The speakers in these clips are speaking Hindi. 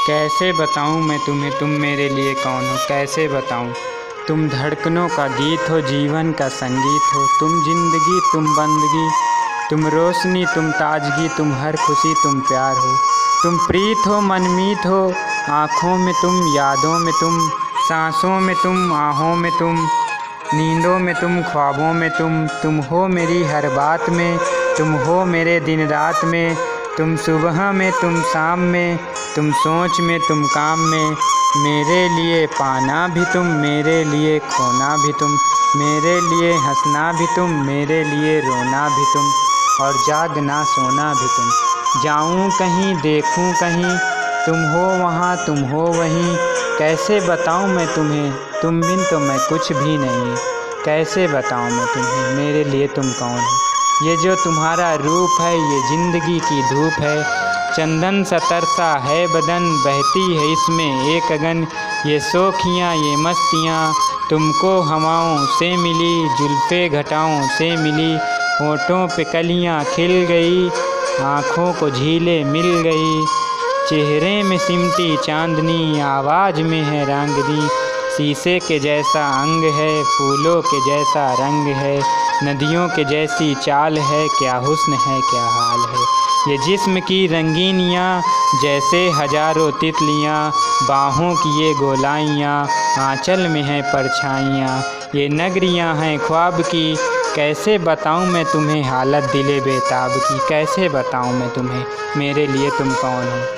कैसे बताऊँ मैं तुम्हें तुम मेरे लिए कौन हो, कैसे बताऊँ। तुम धड़कनों का गीत हो, जीवन का संगीत हो, तुम जिंदगी तुम बंदगी, तुम रोशनी तुम ताजगी, तुम हर खुशी तुम प्यार हो। तुम प्रीत हो मनमीत हो, आँखों में तुम, यादों में तुम, सांसों में तुम, आहों में तुम, नींदों में तुम, ख्वाबों में तुम हो मेरी हर बात में, तुम हो मेरे दिन रात में, तुम सुबह में तुम शाम में, तुम सोच में तुम काम में। मेरे लिए पाना भी तुम, मेरे लिए खोना भी तुम, मेरे लिए हंसना भी तुम, मेरे लिए रोना भी तुम, और जागना सोना भी तुम। जाऊं कहीं देखूं कहीं, तुम हो वहाँ तुम हो वहीं। कैसे बताऊं मैं तुम्हें, तुम बिन तो मैं कुछ भी नहीं। कैसे बताऊं मैं तुम्हें, मेरे लिए तुम कौन हो। ये जो तुम्हारा रूप है, ये ज़िंदगी की धूप है, चंदन सा तरसा है बदन, बहती है इसमें एक अगन। ये शौखियाँ ये मस्तियाँ तुमको हवाओं से मिली, जुल्फ़े घटाओं से मिली, होठों पे कलियाँ खिल गई, आँखों को झीलें मिल गई, चेहरे में सिमटी चांदनी, आवाज़ में है रांगनी। शीशे के जैसा अंग है, फूलों के जैसा रंग है, नदियों के जैसी चाल है, क्या हुस्न है क्या हाल है। ये जिस्म की रंगीनियाँ जैसे हजारों तितलियाँ, बाहों की ये गोलाइयाँ, आंचल में हैं परछाइयाँ। ये नगरियाँ हैं ख्वाब की, कैसे बताऊँ मैं तुम्हें हालत दिले बेताब की। कैसे बताऊँ मैं तुम्हें, मेरे लिए तुम कौन हो।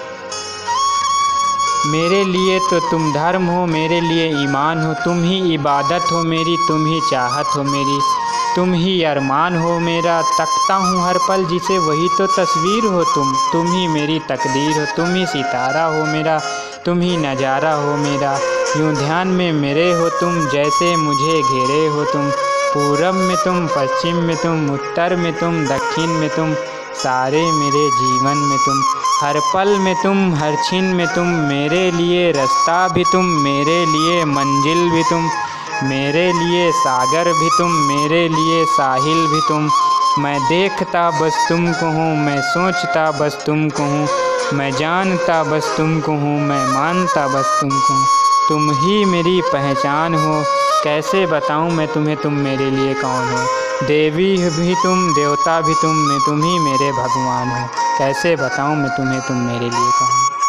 मेरे लिए तो तुम धर्म हो, मेरे लिए ईमान हो, तुम ही इबादत हो मेरी, तुम ही चाहत हो मेरी, तुम ही अरमान हो मेरा। तकता हूँ हर पल जिसे, वही तो तस्वीर हो तुम ही मेरी तकदीर हो, तुम ही सितारा हो मेरा, तुम ही नज़ारा हो मेरा। यूँ ध्यान में मेरे हो तुम, जैसे मुझे घेरे हो तुम, पूरब में तुम, पश्चिम में तुम, उत्तर में तुम, दक्षिण में तुम, सारे मेरे जीवन में तुम, हर पल में तुम, हर क्षण में तुम। मेरे लिए रास्ता भी तुम, मेरे लिए मंजिल भी तुम, मेरे लिए सागर भी तुम, मेरे लिए साहिल भी तुम। मैं देखता बस तुमको हूँ, मैं सोचता बस तुमको हूँ, मैं जानता बस तुमको हूँ, मैं मानता बस तुमको हूँ, तुम ही मेरी पहचान हो। कैसे बताऊँ मैं तुम्हें तुम मेरे लिए कौन हो। देवी भी तुम, देवता भी तुम ही मेरे भगवान हो। कैसे बताऊँ मैं तुम्हें तुम मेरे लिए कौन हो।